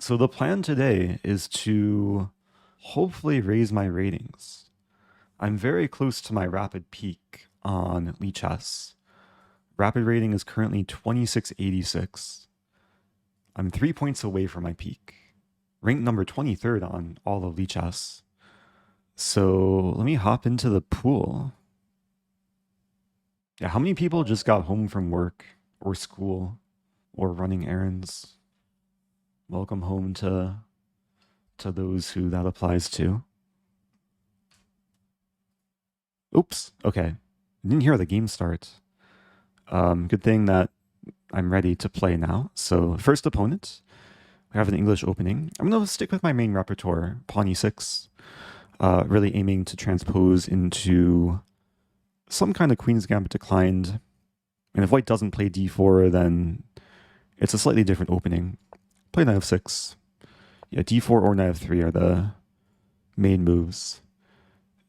So the plan today is to hopefully raise my ratings. I'm very close to my rapid peak on Lichess. Rapid rating is currently 2686. I'm 3 points away from my peak. Ranked number 23rd on all of Lichess. So let me hop into the pool. Yeah, how many people just got home from work or school or running errands? Welcome home to those who that applies to. Oops, okay. I didn't hear the game start. Good thing that I'm ready to play now. So first opponent, we have an English opening. I'm going to stick with my main repertoire, pawn e6, really aiming to transpose into some kind of queen's gambit declined. And if white doesn't play d4, then it's a slightly different opening. Play knight f6. Yeah, d4 or knight f3 are the main moves.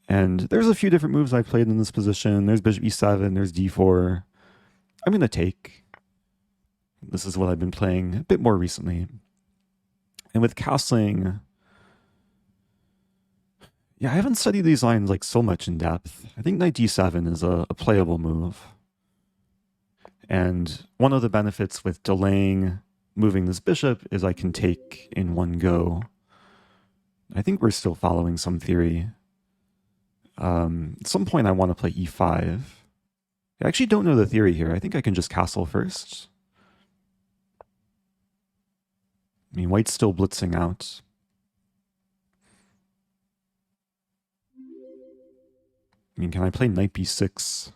And there's a few different moves I played in this position. There's bishop e7, there's d4. I'm going to take. This is what I've been playing a bit more recently. And with castling, yeah, I haven't studied these lines like so much in depth. I think knight d7 is a playable move. And one of the benefits with delaying moving this bishop is I can take in one go. I think we're still following some theory. At some point I want to play e5. I actually don't know the theory here. I think I can just castle first. I mean, white's still blitzing out. I mean, can I play knight b6?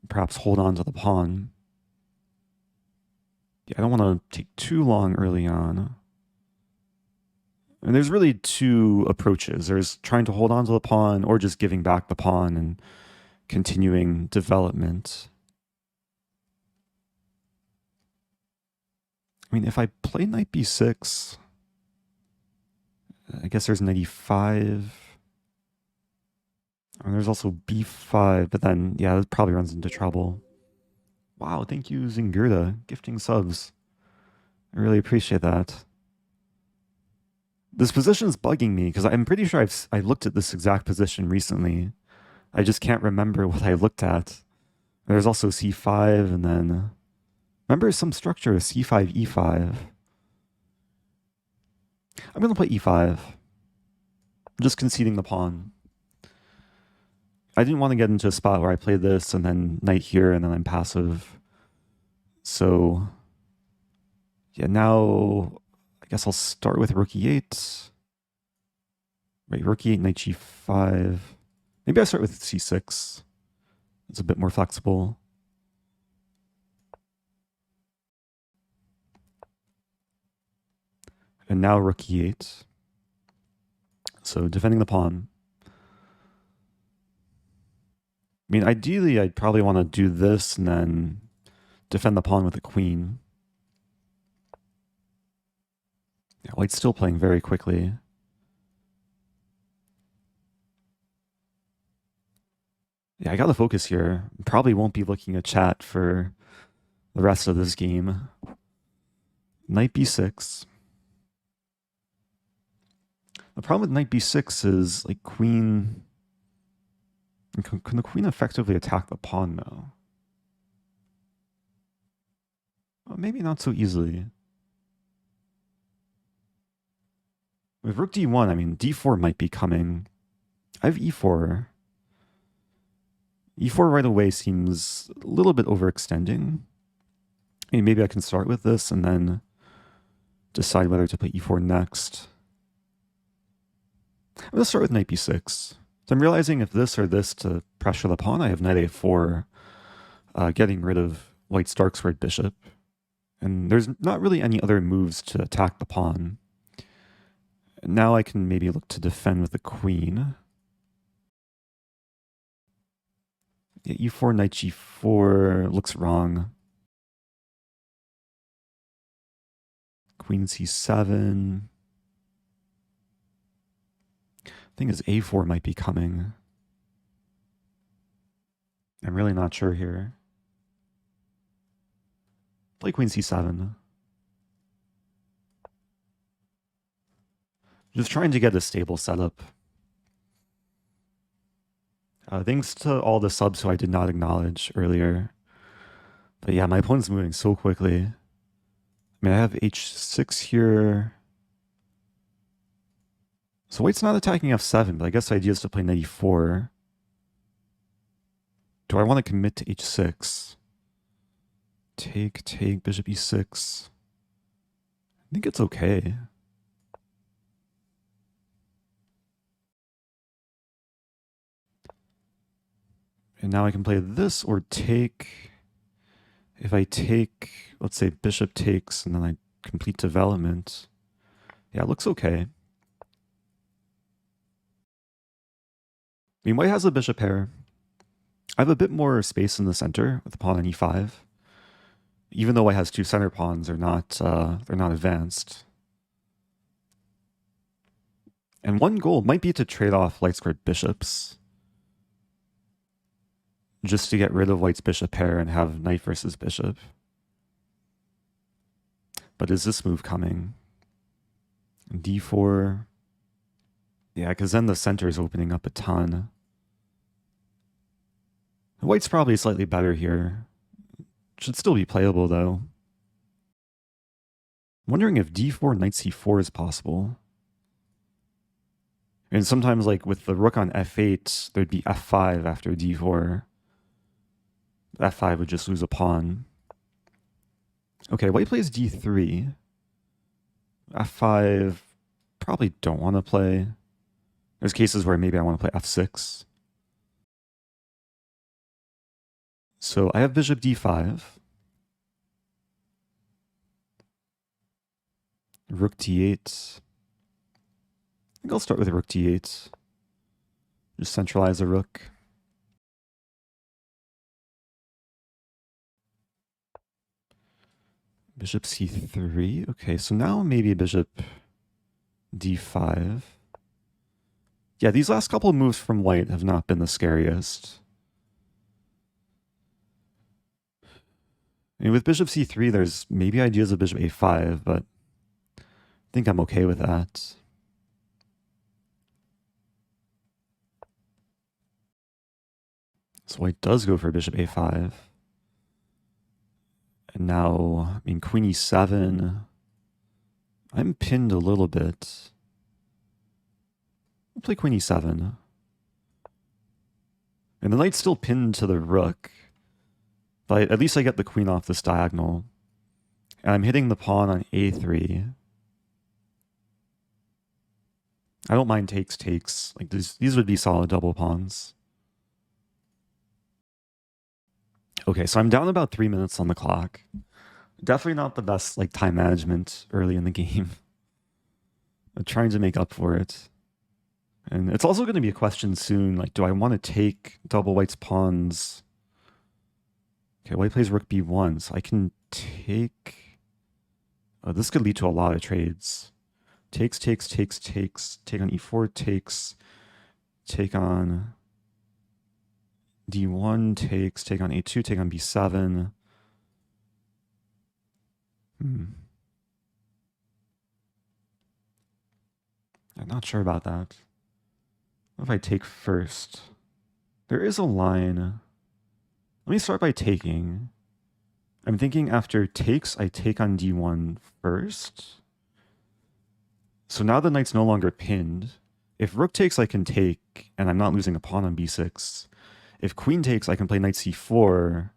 Perhaps hold on to the pawn. Yeah, I don't want to take too long early on. And there's really two approaches. There's trying to hold on to the pawn or just giving back the pawn and continuing development. I mean, if I play knight b6, I guess there's knight e5. And there's also b5, but then, yeah, that probably runs into trouble. Wow, thank you, Zingurda, gifting subs. I really appreciate that. This position's bugging me because I'm pretty sure I looked at this exact position recently. I just can't remember what I looked at. There's also c5, and then remember some structure of c5, e5. I'm going to play e5. I'm just conceding the pawn. I didn't want to get into a spot where I play this and then knight here and then I'm passive. So yeah, now I guess I'll start with rook e8. Right, rook e8, knight g5. Maybe I start with c6. It's a bit more flexible. And now rook e8. So defending the pawn. I mean, ideally, I'd probably want to do this and then defend the pawn with the queen. Yeah, white's still playing very quickly. Yeah, I gotta focus here. Probably won't be looking at chat for the rest of this game. Knight b6. The problem with knight b6 is, like, queen... Can the queen effectively attack the pawn, though? Well, maybe not so easily. With rook d1, I mean, d4 might be coming. I have e4. e4 right away seems a little bit overextending. I mean, maybe I can start with this and then decide whether to play e4 next. I'm going to start with knight b6. So I'm realizing if this or this to pressure the pawn, I have knight a4, getting rid of white's dark squared bishop. And there's not really any other moves to attack the pawn. Now I can maybe look to defend with the queen. Yeah, e4, knight g4 looks wrong. Queen c7. Thing is, a4 might be coming. I'm really not sure here. Play queen c7. Just trying to get a stable setup. Thanks to all the subs who I did not acknowledge earlier. But yeah, my opponent's moving so quickly. I mean, I have h6 here. So white's not attacking f7, but I guess the idea is to play knight e4. Do I want to commit to h6? Take, bishop e6. I think it's okay. And now I can play this or take. If I take, let's say bishop takes, and then I complete development. Yeah, it looks okay. I mean, white has a bishop pair. I have a bit more space in the center with the pawn on e5. Even though white has two center pawns, they're not advanced. And one goal might be to trade off light squared bishops, just to get rid of white's bishop pair and have knight versus bishop. But is this move coming? d4. Yeah, because then the center is opening up a ton. White's probably slightly better here. Should still be playable, though. I'm wondering if d4, knight c4 is possible. And sometimes, like, with the rook on f8, there'd be f5 after d4. f5 would just lose a pawn. Okay, white plays d3. f5, probably don't want to play. There's cases where maybe I want to play f6. So I have bishop d5. Rook d8. I think I'll start with rook d8. Just centralize the rook. Bishop c3. Okay, so now maybe bishop d5. Yeah, these last couple of moves from white have not been the scariest. I mean, with bishop c3, there's maybe ideas of bishop a5, but I think I'm okay with that. So white does go for bishop a5. And now, I mean, queen e7. I'm pinned a little bit. I'll play queen e7. And the knight's still pinned to the rook. But at least I get the queen off this diagonal. And I'm hitting the pawn on a3. I don't mind takes. Like these would be solid double pawns. Okay, so I'm down about 3 minutes on the clock. Definitely not the best like time management early in the game. I'm trying to make up for it. And it's also going to be a question soon, like, do I want to take double white's pawns? Okay, white plays rook b1, so I can take... Oh, this could lead to a lot of trades. Takes, take on e4, take on d1, take on a2, take on b7. I'm not sure about that. What if I take first? There is a line. Let me start by taking. I'm thinking after takes, I take on d1 first. So now the knight's no longer pinned. If rook takes, I can take, and I'm not losing a pawn on b6. If queen takes, I can play knight c4.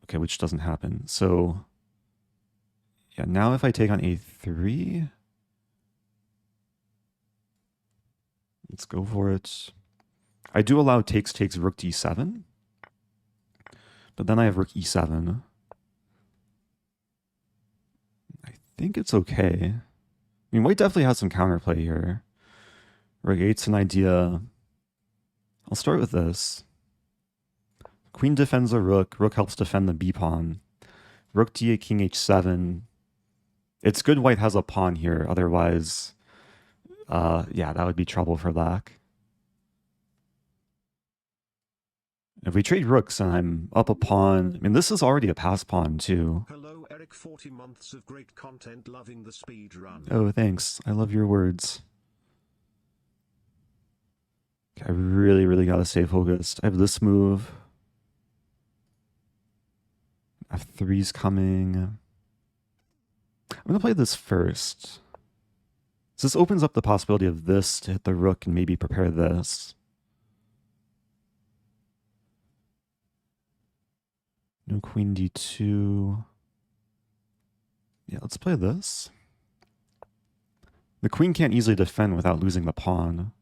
Okay, which doesn't happen. So, yeah, now if I take on a3... Let's go for it. I do allow takes rook d7. But then I have rook e7. I think it's okay. I mean, white definitely has some counterplay here. Rook 8's an idea. I'll start with this. Queen defends the rook. Rook helps defend the b-pawn. Rook d8, king h7. It's good white has a pawn here. Otherwise, yeah, that would be trouble for black. If we trade rooks and I'm up a pawn, I mean, this is already a pass pawn too. like 40 months of great content, loving the speed run. Oh, thanks. I love your words. Okay, I really, really gotta stay focused. I have this move. F3's coming. I'm gonna play this first. So this opens up the possibility of this to hit the rook and maybe prepare this. No queen d2. Yeah, let's play this. The queen can't easily defend without losing the pawn.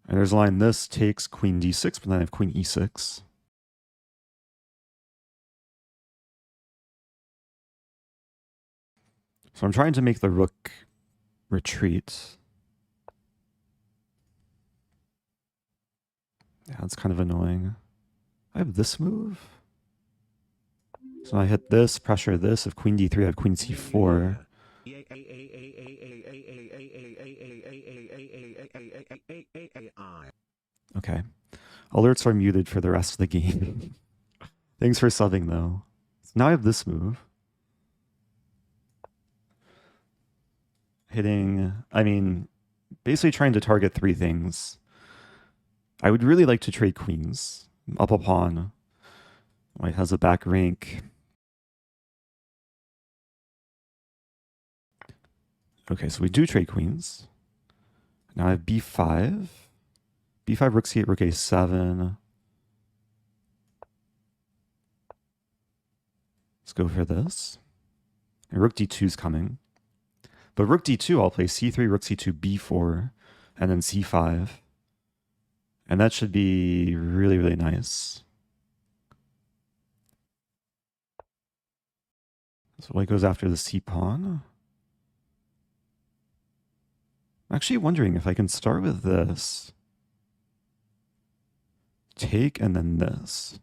And there's a line, this takes queen d6, but then I have queen e6. So I'm trying to make the rook retreat. Yeah, that's kind of annoying. I have this move. So I hit this, pressure this. If queen d3, I have queen c4. Okay. Alerts are muted for the rest of the game. Thanks for subbing, though. So now I have this move. Hitting, I mean, basically trying to target three things. I would really like to trade queens. Up a pawn. White has a back rank. Okay, so we do trade queens. Now I have b5. b5, rook c8, rook a7. Let's go for this. And rook d2 is coming. But rook d2, I'll play c3, rook c2, b4, and then c5. And that should be really, really nice. So white goes after the c-pawn. I'm actually wondering if I can start with this. Take and then this.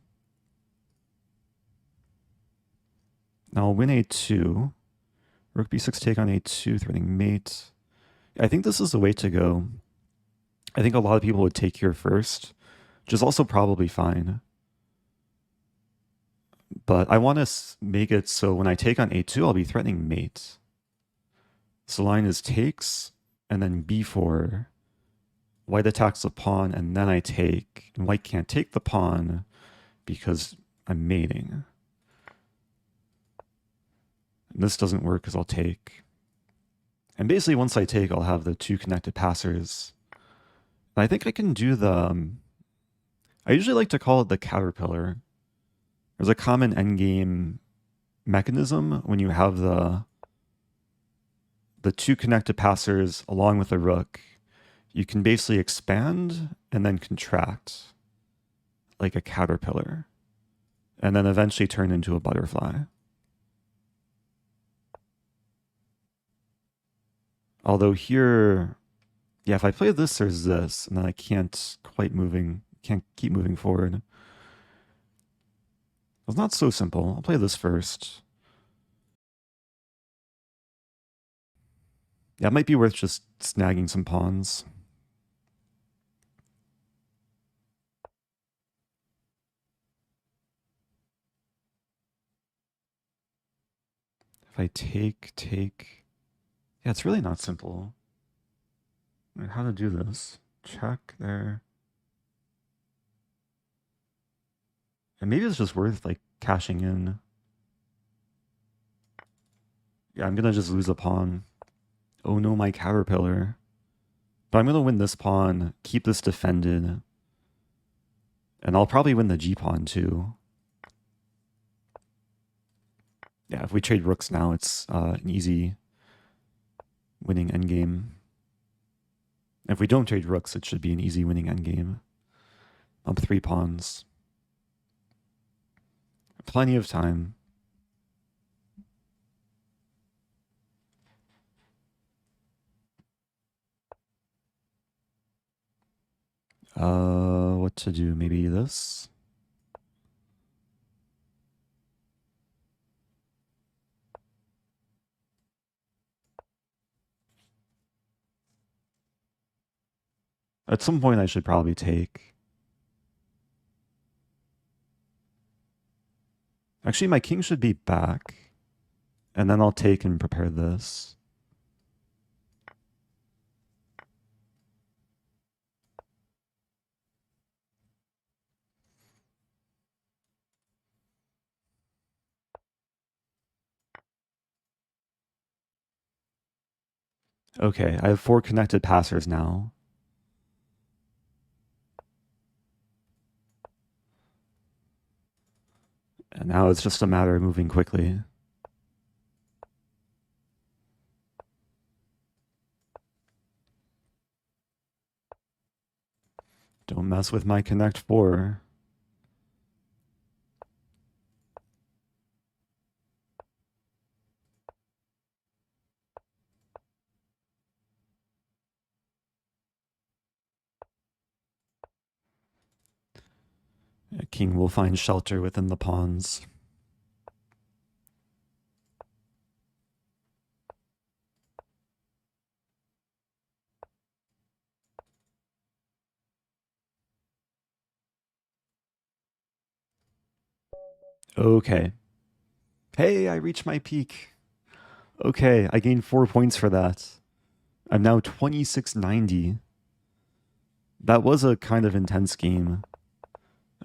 Now I'll win a2. Rook b6 take on a2, threatening mate. I think this is the way to go. I think a lot of people would take here first, which is also probably fine. But I want to make it so when I take on a2, I'll be threatening mate. So line is takes, and then b4. White attacks the pawn, and then I take. And white can't take the pawn because I'm mating. And this doesn't work because I'll take. And basically, once I take, I'll have the two connected passers. And I think I can do the... I usually like to call it the caterpillar. There's a common endgame mechanism when you have the two connected passers along with the rook. You can basically expand and then contract like a caterpillar. And then eventually turn into a butterfly. Although here, yeah, if I play this, there's this, and then I can't keep moving forward. It's not so simple. I'll play this first. Yeah, it might be worth just snagging some pawns. If I take... Yeah, it's really not simple. How to do this? Check there. And maybe it's just worth like cashing in. Yeah, I'm gonna just lose a pawn. Oh no, my caterpillar. But I'm gonna win this pawn, keep this defended. And I'll probably win the g-pawn too. Yeah, if we trade rooks now, it's an easy winning endgame. If we don't trade rooks, it should be an easy winning endgame. Up 3 pawns. Plenty of time. What to do? Maybe this? At some point I should probably take. Actually, my king should be back. And then I'll take and prepare this. Okay, I have 4 connected passers now. And now it's just a matter of moving quickly. Don't mess with my connect 4. A king will find shelter within the pawns. Okay. Hey, I reached my peak. Okay, I gained 4 points for that. I'm now 2690. That was a kind of intense game.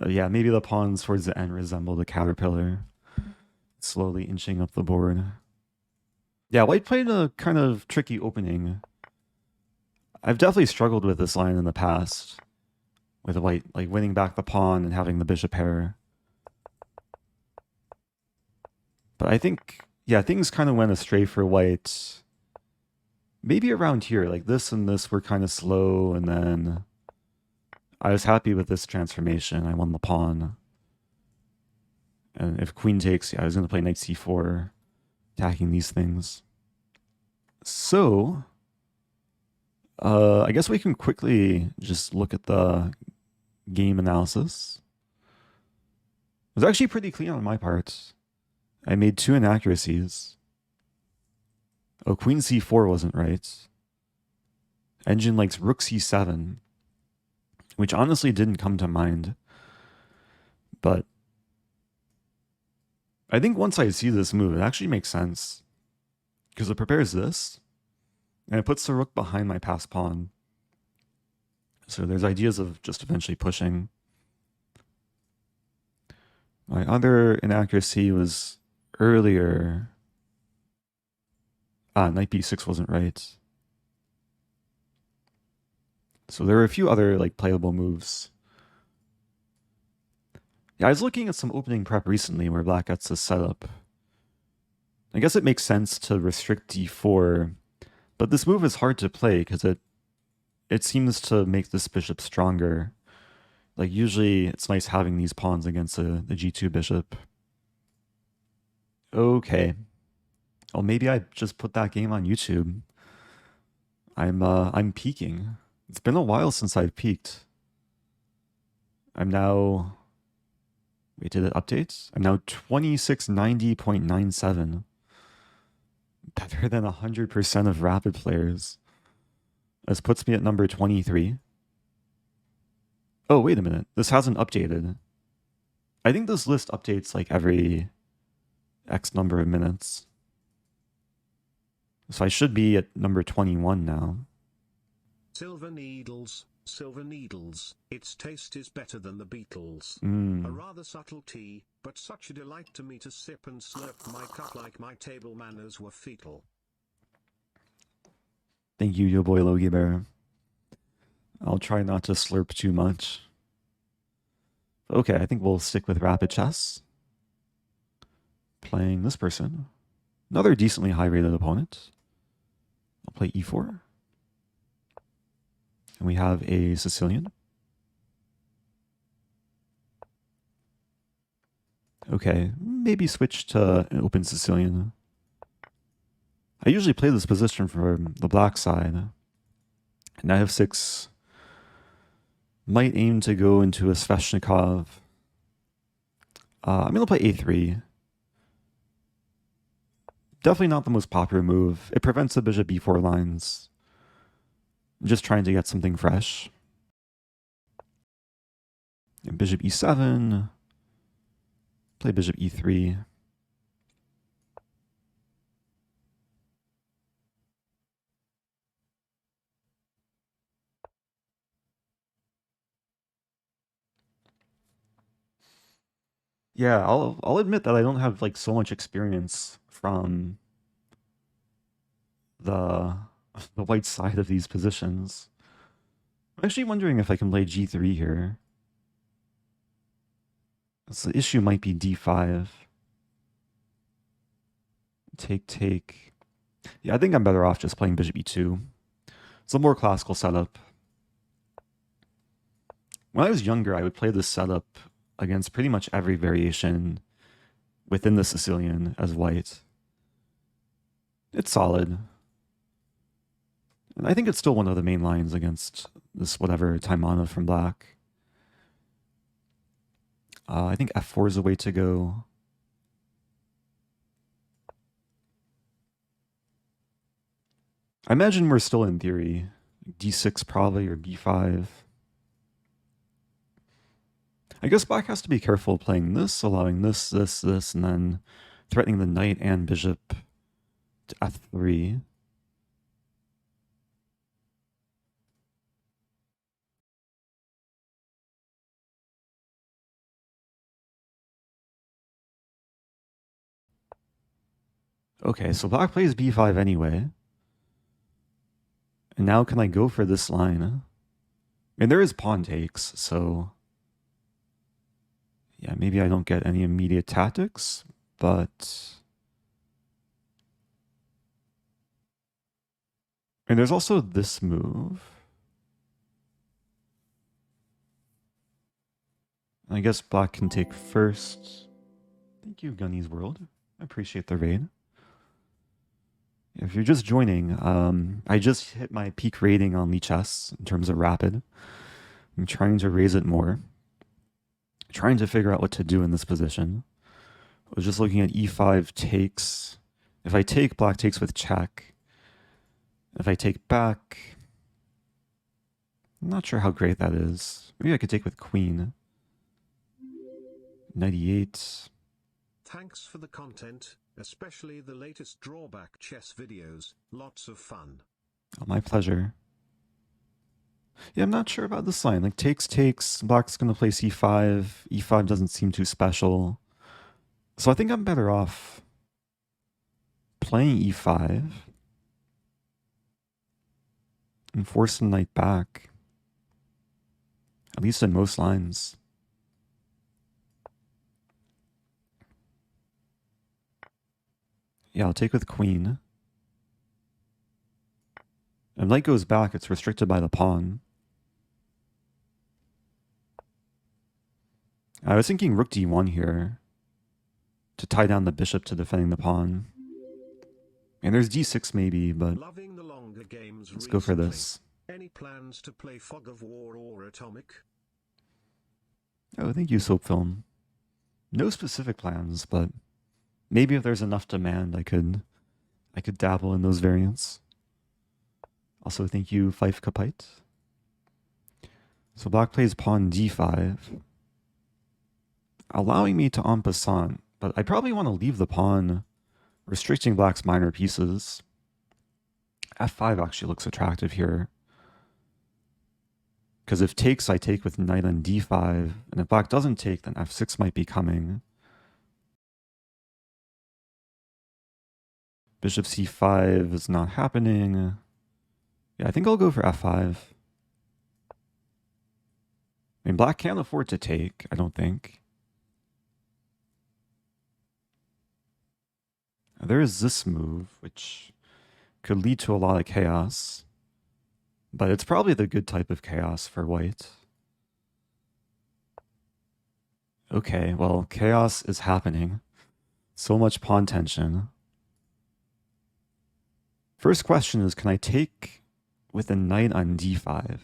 Yeah, maybe the pawns towards the end resembled a caterpillar, slowly inching up the board. Yeah, white played a kind of tricky opening. I've definitely struggled with this line in the past, with white like winning back the pawn and having the bishop pair. But I think, yeah, things kind of went astray for white. Maybe around here, like this and this were kind of slow, and then I was happy with this transformation. I won the pawn. And if queen takes, yeah, I was going to play knight c4, attacking these things. So, I guess we can quickly just look at the game analysis. It was actually pretty clean on my part. I made 2 inaccuracies. Oh, queen c4 wasn't right. Engine likes rook c7, which honestly didn't come to mind. But I think once I see this move, it actually makes sense. Because it prepares this, and it puts the rook behind my passed pawn. So there's ideas of just eventually pushing. My other inaccuracy was earlier. Knight b6 wasn't right. So there were a few other like playable moves. Yeah, I was looking at some opening prep recently where black gets this setup. I guess it makes sense to restrict d4, but this move is hard to play because it seems to make this bishop stronger. Like usually it's nice having these pawns against the g2 bishop. Okay. Well, maybe I just put that game on YouTube. I'm peaking. It's been a while since I've peaked. I'm now, wait, did it update? I'm now 2690.97. Better than 100% of rapid players. This puts me at number 23. Oh, wait a minute. This hasn't updated. I think this list updates like every X number of minutes. So I should be at number 21 now. Silver needles, its taste is better than the Beatles. A rather subtle tea, but such a delight to me to sip and slurp my cup like my table manners were fetal. Thank you, yo boy Logie Bear. I'll try not to slurp too much. Okay, I think we'll stick with rapid chess. Playing this person. Another decently high-rated opponent. I'll play e4. And we have a Sicilian. Okay, maybe switch to an open Sicilian. I usually play this position from the black side. Knight f6 might aim to go into a Sveshnikov. I'm going to play a3. Definitely not the most popular move. It prevents the bishop b4 lines. I'm just trying to get something fresh. And bishop e7. Play bishop e3. Yeah, I'll admit that I don't have like so much experience from the the white side of these positions. I'm actually wondering if I can play g3 here. So the issue might be d5. Take, take. Yeah, I think I'm better off just playing bishop e2. It's a more classical setup. When I was younger, I would play this setup against pretty much every variation within the Sicilian as white. It's solid. And I think it's still one of the main lines against this whatever Taimana from black. I think f4 is the way to go. I imagine we're still in theory. d6 probably, or b5. I guess black has to be careful playing this, allowing this, this, and then threatening the knight and bishop to f3. Okay, so black plays b5 anyway. And now can I go for this line? I mean, there is pawn takes, so yeah, maybe I don't get any immediate tactics, but and there's also this move. I guess black can take first. Thank you, Gunny's World. I appreciate the raid. If you're just joining, I just hit my peak rating on Chess in terms of rapid. I'm trying to raise it more. Trying to figure out what to do in this position. I was just looking at e5 takes. If I take, black takes with check. If I take back, I'm not sure how great that is. Maybe I could take with queen. 98. Thanks for the content, especially the latest drawback chess videos. Lots of fun. Oh, my pleasure. Yeah, I'm not sure about this line. Like, takes, black's going to play c5. e5 doesn't seem too special. So I think I'm better off playing e5 and force the knight back. At least in most lines. Yeah, I'll take with queen. If knight goes back, it's restricted by the pawn. I was thinking rook d1 here to tie down the bishop to defending the pawn. And there's d6 maybe, but Loving the longer games let's go for recently. this. Any plans to play Fog of War or Atomic? Oh, thank you, Soap Film. No specific plans, but maybe if there's enough demand, I could dabble in those variants. Also, thank you, Fife Kapite. So black plays pawn d5, allowing me to en passant, but I probably want to leave the pawn, restricting black's minor pieces. f5 actually looks attractive here. Because if takes, I take with knight on d5, and if black doesn't take, then f6 might be coming. Bishop c5 is not happening. Yeah, I think I'll go for f5. I mean, black can't afford to take, I don't think. There is this move, which could lead to a lot of chaos. But it's probably the good type of chaos for white. Okay, well, chaos is happening. So much pawn tension. First question is, can I take with a knight on d5?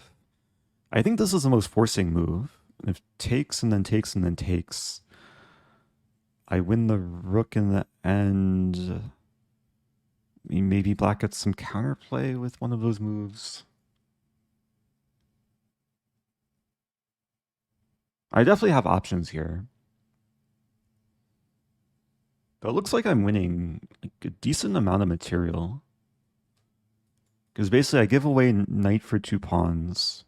I think this is the most forcing move. If takes and then takes and then takes, I win the rook in the end. I mean, maybe black gets some counterplay with one of those moves. I definitely have options here. But it looks like I'm winning like a decent amount of material. Because basically I give away knight for 2 pawns,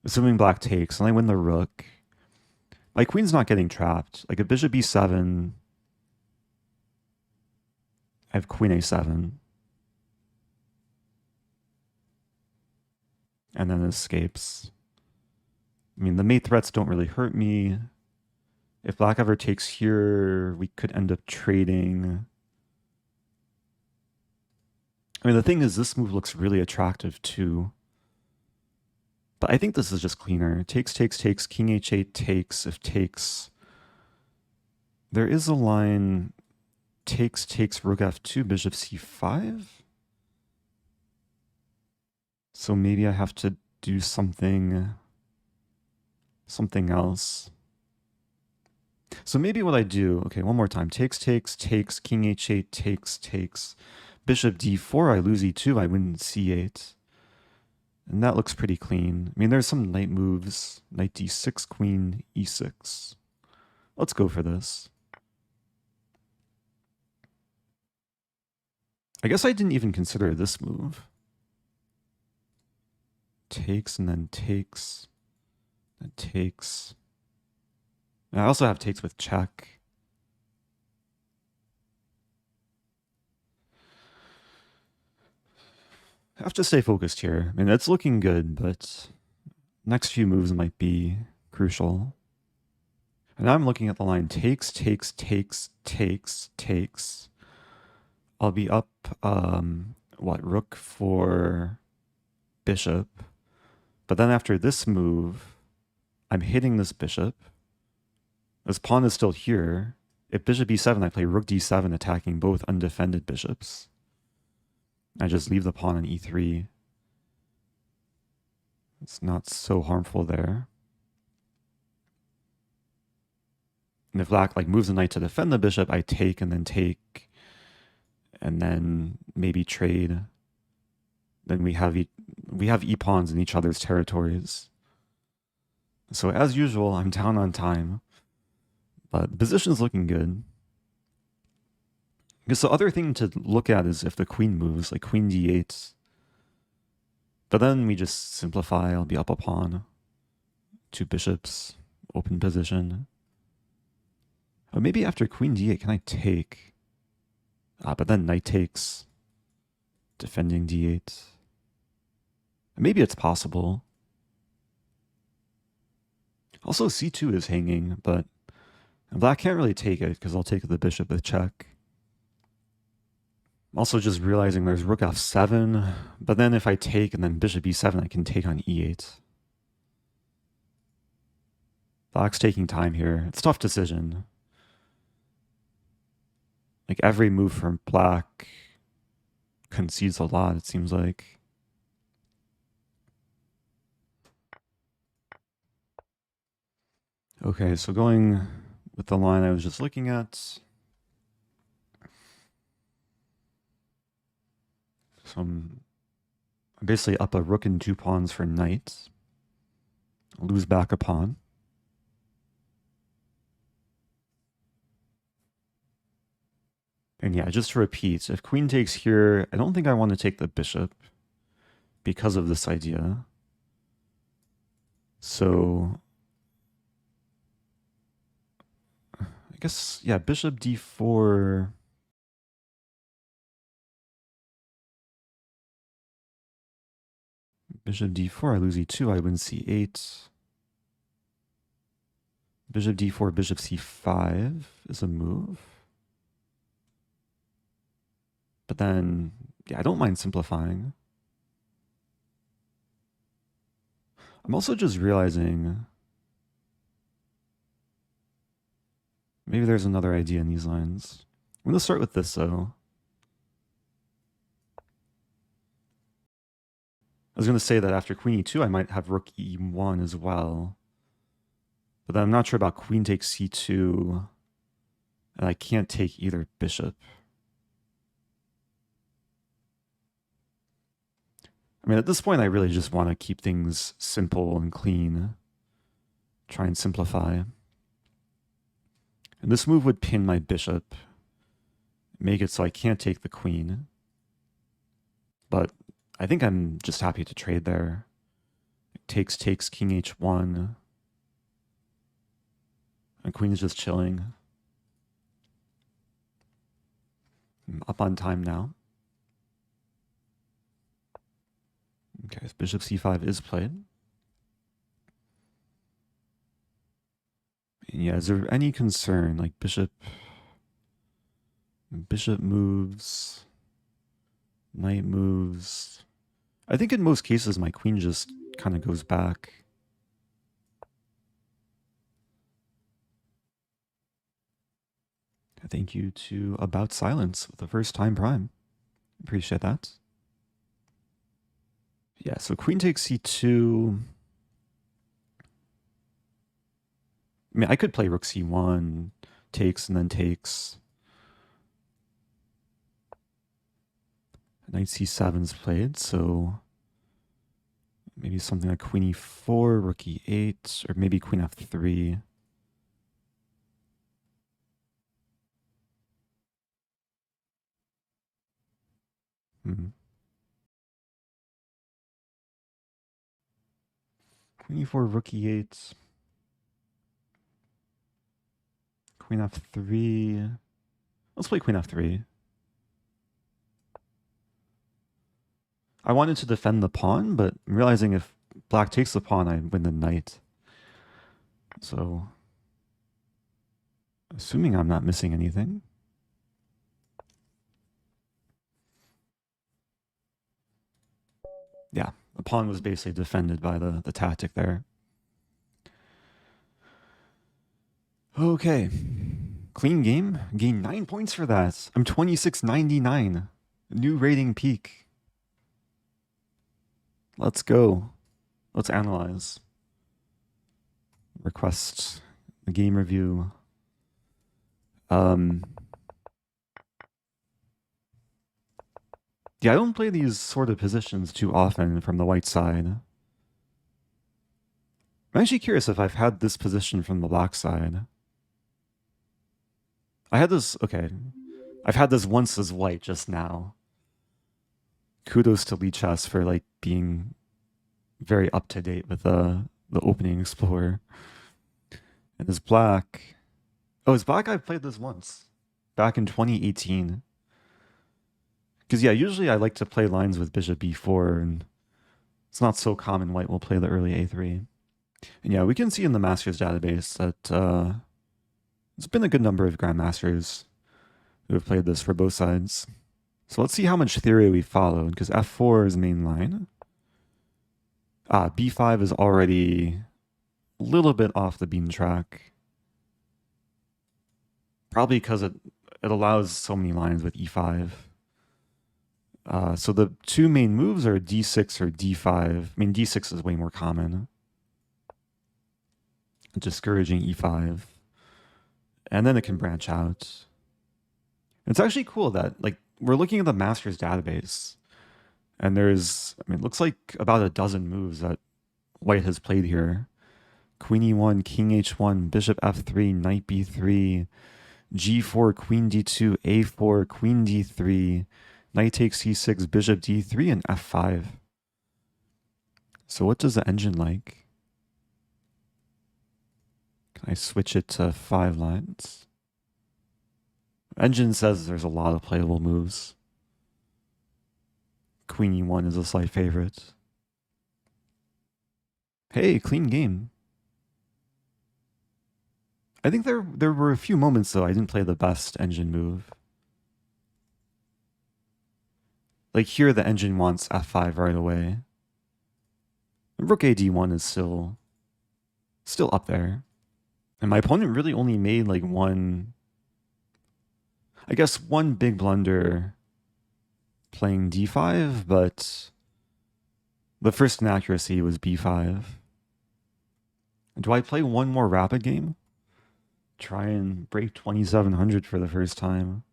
assuming black takes, and I win the rook. My queen's not getting trapped. Like a bishop b7, I have queen a7. And then it escapes. I mean, the mate threats don't really hurt me. If black ever takes here, we could end up trading. I mean, the thing is, this move looks really attractive too. But I think this is just cleaner. Takes, takes, takes, king h8 takes, if takes. There is a line, takes, takes, rook f2, bishop c5. So maybe I have to do something else. So maybe what I do, okay, one more time. Takes, takes, takes, king h8, takes, takes. Bishop d4, I lose e2, I win c8. And that looks pretty clean. I mean, there's some knight moves. Knight d6, queen e6. Let's go for this. I guess I didn't even consider this move. Takes and then takes. Then takes. I also have takes with check. I have to stay focused here. I mean, it's looking good, but next few moves might be crucial. And now I'm looking at the line takes, takes, takes, takes, takes. I'll be up, rook for bishop. But then after this move, I'm hitting this bishop. This pawn is still here. If bishop e7, I play rook d7, attacking both undefended bishops. I just leave the pawn on e3. It's not so harmful there. And if black moves the knight to defend the bishop, I take and then take, and then maybe trade. Then we have e-pawns in each other's territories. So as usual, I'm down on time, but the position's looking good. Because the other thing to look at is if the queen moves, like queen d8. But then we just simplify. I'll be up a pawn. Two bishops, open position. Oh, maybe after queen d8, can I take? But then knight takes, defending d8. Maybe it's possible. Also, c2 is hanging, but black can't really take it because I'll take the bishop with check. I'm also just realizing there's rook f7, but then if I take and then bishop e7, I can take on e8. Black's taking time here. It's a tough decision. Like every move from black concedes a lot, it seems like. Okay, so going with the line I was just looking at. So I'm basically up a rook and two pawns for knight. Lose back a pawn. And yeah, just to repeat, if queen takes here, I don't think I want to take the bishop because of this idea. So I guess, yeah, bishop d4. Bishop d4, I lose e2, I win c8. Bishop d4, bishop c5 is a move. But then, yeah, I don't mind simplifying. I'm also just realizing maybe there's another idea in these lines. I'm going to start with this, though. I was going to say that after queen e2, I might have rook e1 as well. But then I'm not sure about queen takes c2, and I can't take either bishop. I mean, at this point, I really just want to keep things simple and clean. Try and simplify. And this move would pin my bishop, make it so I can't take the queen. But I think I'm just happy to trade there. Takes, takes, king h1. And queen is just chilling. I'm up on time now. Okay, so bishop c5 is played. And yeah, is there any concern? Like bishop moves, knight moves. I think in most cases my queen just kind of goes back. Thank you to About Silence with the first time prime. Appreciate that. Yeah, so queen takes c2. I mean, I could play rook c1, takes and then takes. Knight c7 is played, so maybe something like queen e4, rook e8, or maybe queen f3. Queen e4, rook e8. Queen f3. Let's play queen f3. I wanted to defend the pawn, but I'm realizing if black takes the pawn, I win the knight. So, assuming I'm not missing anything. Yeah, the pawn was basically defended by the tactic there. Okay. Clean game. Gained 9 points for that. I'm 26.99. New rating peak. Let's go. Let's analyze. Request the game review. Yeah, I don't play these sort of positions too often from the white side. I'm actually curious if I've had this position from the black side. I had this, okay. I've had this once as white just now. Kudos to Lee Chess for like being very up to date with the opening explorer. And as black, oh, as black I've played this once, back in 2018. Because yeah, usually I like to play lines with bishop b4, and it's not so common white will play the early a3. And yeah, we can see in the Masters database that it's been a good number of grandmasters who have played this for both sides. So let's see how much theory we followed, because f4 is main line. B5 is already a little bit off the bean track. Probably because it allows so many lines with e5. So the two main moves are d6 or d5. I mean, d6 is way more common. Discouraging e5. And then it can branch out. It's actually cool that, like, we're looking at the Masters database, and there's, I mean, it looks like about a dozen moves that white has played here. Queen e1, king h1, bishop f3, knight b3, g4, queen d2, a4, queen d3, knight takes c6, bishop d3, and f5. So what does the engine like? Can I switch it to 5 lines? Engine says there's a lot of playable moves. Queen e1 is a slight favorite. Hey, clean game. I think there were a few moments though I didn't play the best engine move. Like here the engine wants f5 right away. Rook a d1 is still up there. And my opponent really only made like one, I guess one big blunder playing d5, but the first inaccuracy was b5. Do I play one more rapid game? Try and break 2700 for the first time.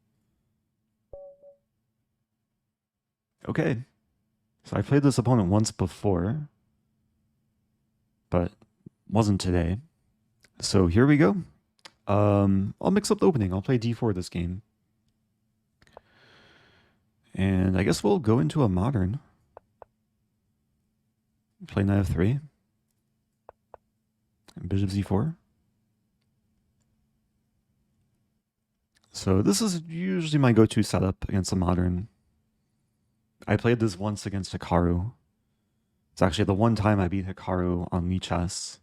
Okay. So I played this opponent once before, but wasn't today. So here we go. I'll mix up the opening. I'll play d4 this game. And I guess we'll go into a modern. Play knight f3. And bishop z4. So this is usually my go-to setup against a modern. I played this once against Hikaru. It's actually the one time I beat Hikaru on Lee Chess.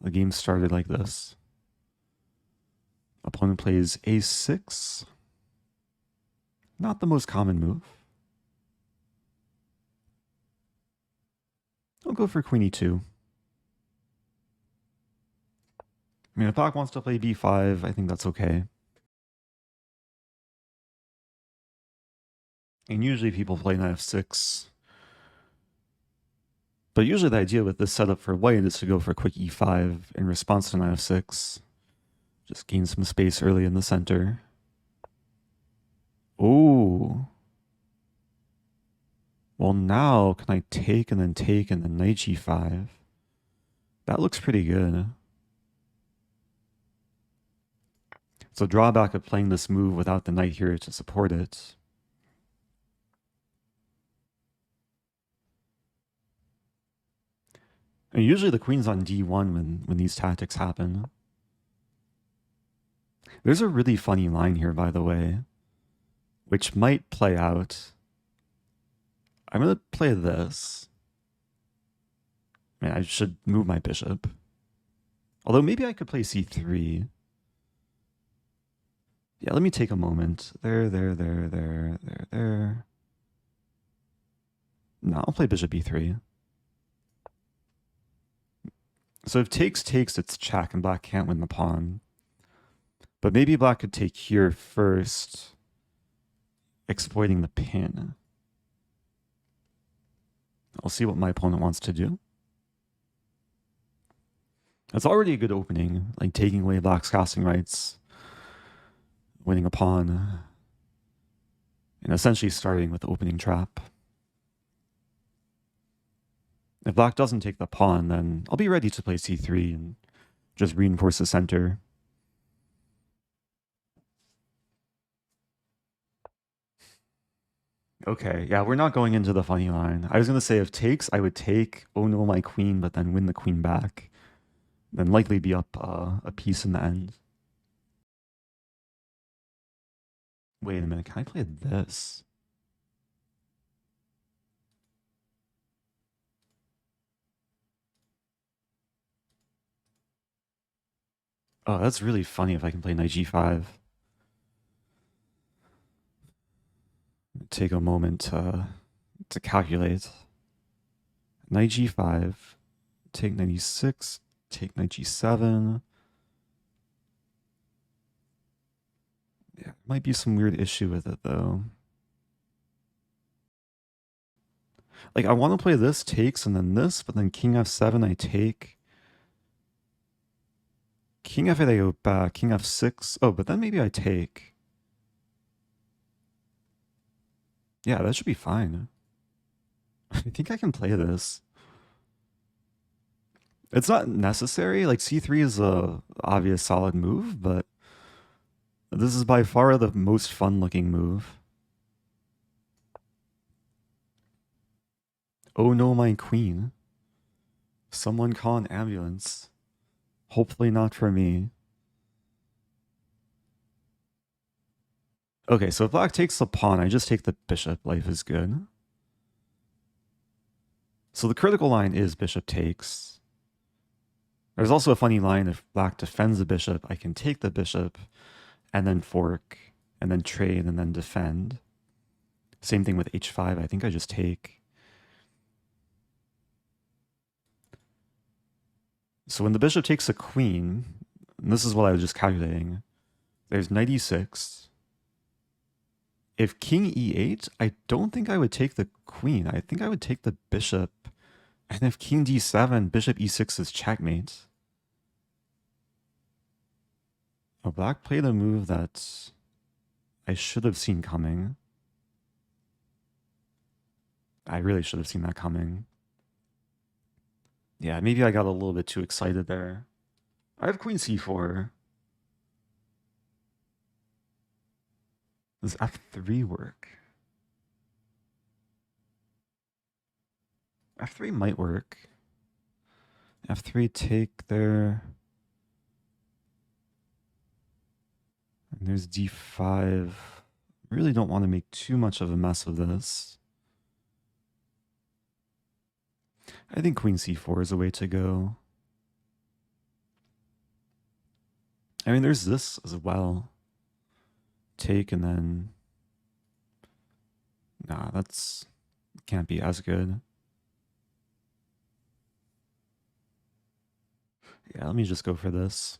The game started like this. Opponent plays a6. Not the most common move. I'll go for queen e2. I mean, if black wants to play b5, I think that's okay. And usually people play knight f6. But usually the idea with this setup for white is to go for quick e5 in response to knight f6. Just gain some space early in the center. Oh. Well, now can I take and then knight g5? That looks pretty good. So drawback of playing this move without the knight here to support it. And usually the queen's on d1 when these tactics happen. There's a really funny line here, by the way, which might play out. I'm going to play this. I should move my bishop. Although maybe I could play c3. Yeah, let me take a moment. There. No, I'll play bishop e3. So if takes, it's check, and black can't win the pawn. But maybe black could take here first, exploiting the pin. I'll see what my opponent wants to do. That's already a good opening, like taking away black's casting rights, winning a pawn, and essentially starting with the opening trap. If black doesn't take the pawn, then I'll be ready to play c3 and just reinforce the center. Okay, yeah, we're not going into the funny line. I was going to say if takes, I would take, oh no, my queen, but then win the queen back. Then likely be up a piece in the end. Wait a minute, can I play this? Oh, that's really funny if I can play knight g5. Take a moment to calculate. Knight g5, take knight e6, take knight g7. Yeah, might be some weird issue with it though. Like I want to play this takes and then this, but then king f7 I take. King f8 I go back, king f6. Oh, but then maybe I take. Yeah, that should be fine. I think I can play this. It's not necessary. Like c3 is a obvious solid move, but this is by far the most fun looking move. Oh no, my queen. Someone call an ambulance. Hopefully not for me. Okay, so if black takes the pawn, I just take the bishop. Life is good. So the critical line is bishop takes. There's also a funny line, if black defends the bishop, I can take the bishop and then fork and then trade and then defend. Same thing with h5. I think I just take. So when the bishop takes a queen, and this is what I was just calculating, there's knight e6. If king e8, I don't think I would take the queen. I think I would take the bishop. And if king d7, bishop e6 is checkmate. Oh, black played a move that I should have seen coming. I really should have seen that coming. Yeah, maybe I got a little bit too excited there. I have queen c4. Does f3 work? F3 might work. F3 take there. And there's d5. Really don't want to make too much of a mess of this. I think queen c4 is a way to go. I mean, there's this as well. Take and then... Nah, that's... can't be as good. Yeah, let me just go for this.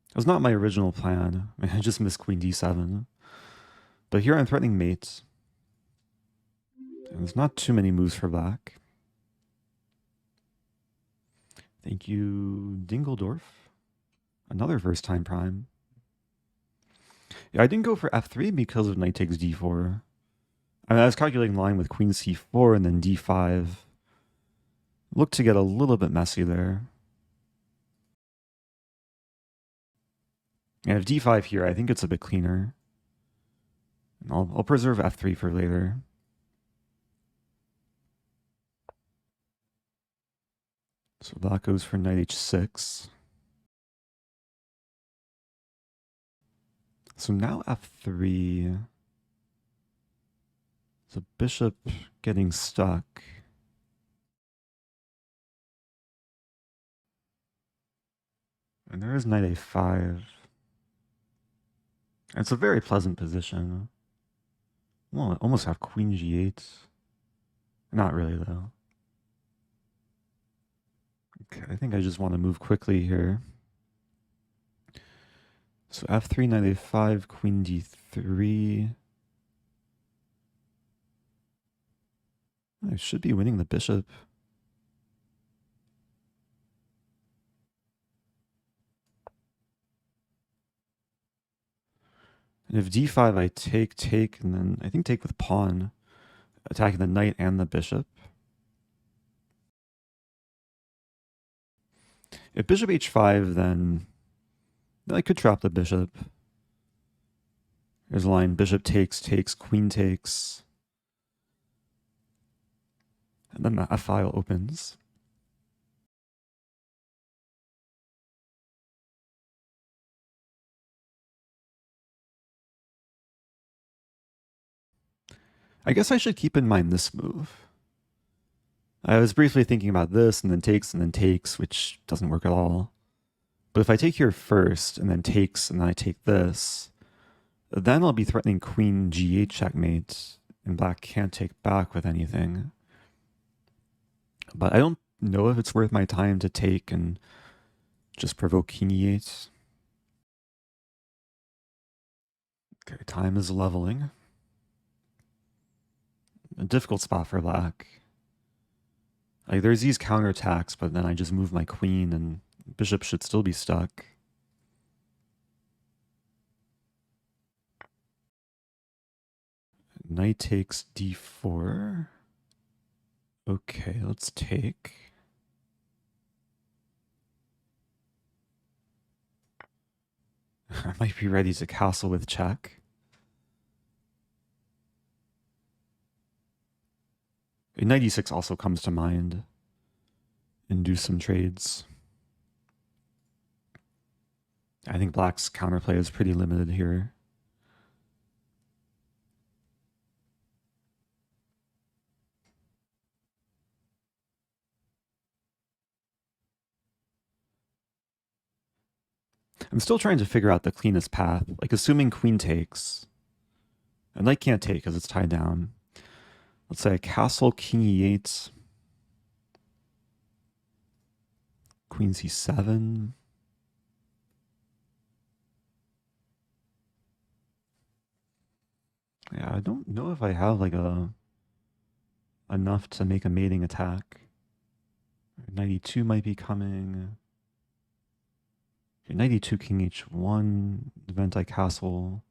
It was not my original plan. I mean, I just missed queen d7. But here I'm threatening mate. And there's not too many moves for black. Thank you, Dingledorf. Another first time prime. Yeah, I didn't go for f3 because of knight takes d4. I mean, I was calculating line with queen c4 and then d5. Looked to get a little bit messy there. And if d5 here, I think it's a bit cleaner. I'll preserve f3 for later. So that goes for knight h6. So now f3. The bishop getting stuck. And there is knight a5. It's a very pleasant position. Well, I almost have queen g8. Not really, though. Okay, I think I just want to move quickly here. So f3, knight a5, queen d3. I should be winning the bishop. And if d5, I take, and then I think take with pawn, attacking the knight and the bishop. If bishop h5, then I could trap the bishop. There's a line, bishop takes, queen takes. And then the f-file opens. I guess I should keep in mind this move. I was briefly thinking about this, and then takes, which doesn't work at all. But if I take here first, and then takes, and then I take this, then I'll be threatening queen g8 checkmate, and black can't take back with anything. But I don't know if it's worth my time to take and just provoke king e8. Okay, time is leveling. A difficult spot for black. Like, there's these counterattacks, but then I just move my queen and bishop should still be stuck. Knight takes d4. Okay, let's take. I might be ready to castle with check. Knight e6 also comes to mind. And do some trades. I think black's counterplay is pretty limited here. I'm still trying to figure out the cleanest path. Like, assuming queen takes. And knight can't take because it's tied down. Let's say castle, king e8. Queen c7. Yeah, I don't know if I have like enough to make a mating attack. Knight e2 might be coming. Okay, knight e2, king h1, event I castle.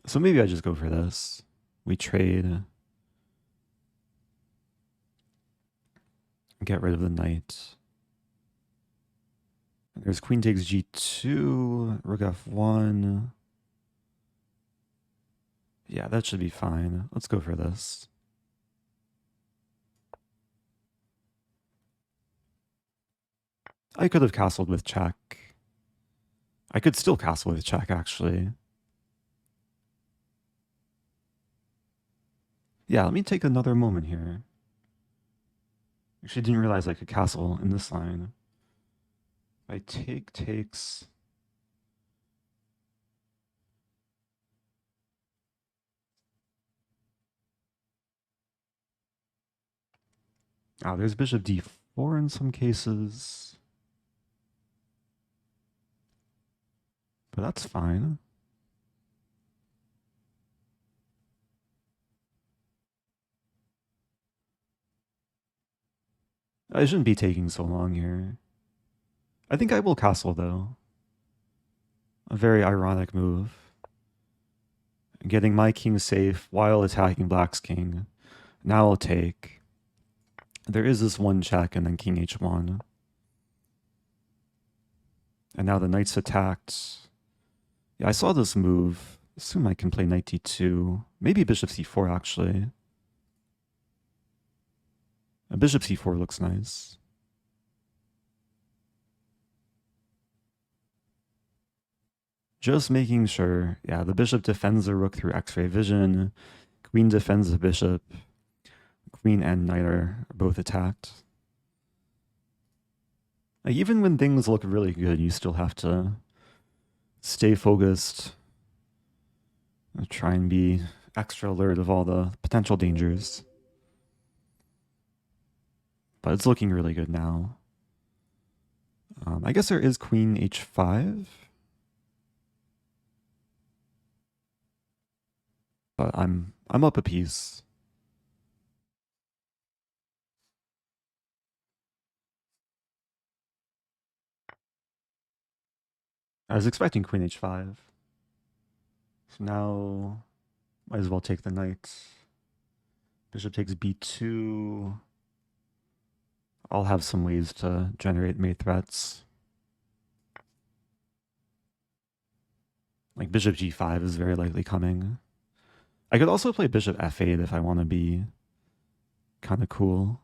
So maybe I just go for this. We trade. Get rid of the knight. There's queen takes g2, rook f1. Yeah, that should be fine. Let's go for this. I could have castled with check. I could still castle with check, actually. Yeah, let me take another moment here. Actually, didn't realize I could castle in this line. I takes. Oh, there's bishop d4 in some cases. But that's fine. I shouldn't be taking so long here. I think I will castle, though. A very ironic move. Getting my king safe while attacking black's king. Now I'll take. There is this one check and then king h1. And now the knight's attacked. Yeah, I saw this move. Assume I can play knight d2. Maybe bishop c4, actually. A bishop c4 looks nice. Just making sure. Yeah, the bishop defends the rook through x-ray vision. Queen defends the bishop. Queen and knight are both attacked. Like, even when things look really good, you still have to stay focused. Try and be extra alert of all the potential dangers. But it's looking really good now. I guess there is queen h5. But I'm up a piece. I was expecting queen h5. So now might as well take the knight. Bishop takes b2. I'll have some ways to generate mate threats. Like bishop g5 is very likely coming. I could also play bishop f8 if I want to be kind of cool.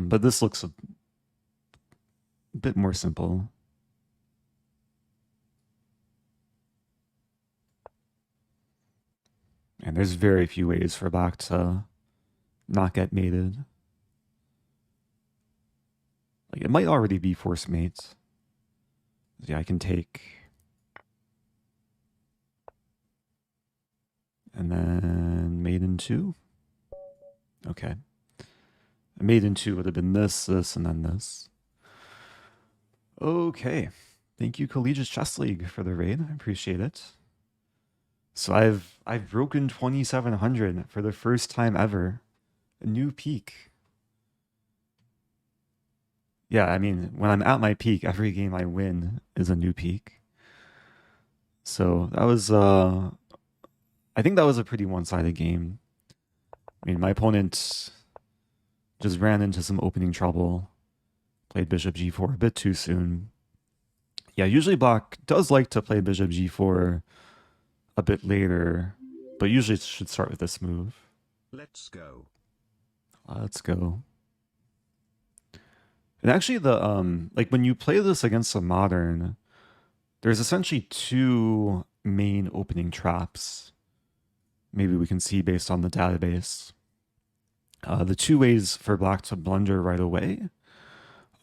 But this looks a bit more simple. And there's very few ways for black to not get mated. Like, it might already be force mate. Yeah, I can take. And then mate in 2. Okay. A mate in 2 would have been this, and then this. Okay. Thank you, Collegiate Chess League, for the raid. I appreciate it. So I've broken 2,700 for the first time ever. A new peak. Yeah, I mean, when I'm at my peak, every game I win is a new peak. So that was, I think that was a pretty one-sided game. I mean, my opponent just ran into some opening trouble. Played bishop g4 a bit too soon. Yeah, usually black does like to play bishop g4 a bit later, but usually it should start with this move. Let's go. Let's go. And actually, the like when you play this against a modern, there's essentially two main opening traps. Maybe we can see based on the database. The two ways for black to blunder right away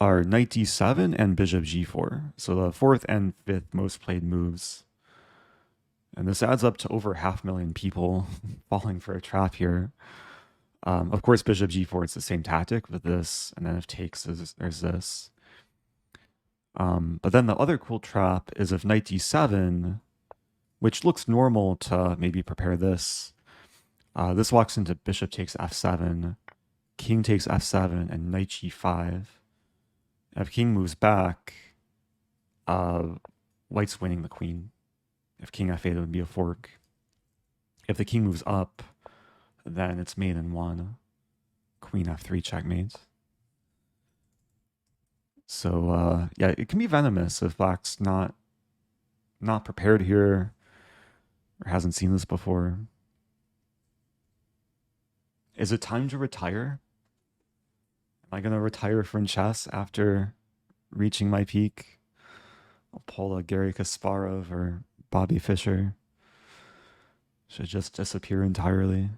are knight d7 and bishop g4. So the fourth and fifth most played moves. And this adds up to over 500,000 people falling for a trap here. Of course, bishop g4, it's the same tactic with this, and then if takes, there's this. But then the other cool trap is if knight d7, which looks normal to maybe prepare this. This walks into bishop takes f7, king takes f7, and knight g5. If king moves back, white's winning the queen. If king f8, it would be a fork. If the king moves up, then it's mate in 1. Queen f3 checkmate. So yeah, it can be venomous if black's not prepared here or hasn't seen this before. Is it time to retire? Am I gonna retire from chess after reaching my peak? I'll pull a Gary Kasparov or Bobby Fischer. Should just disappear entirely.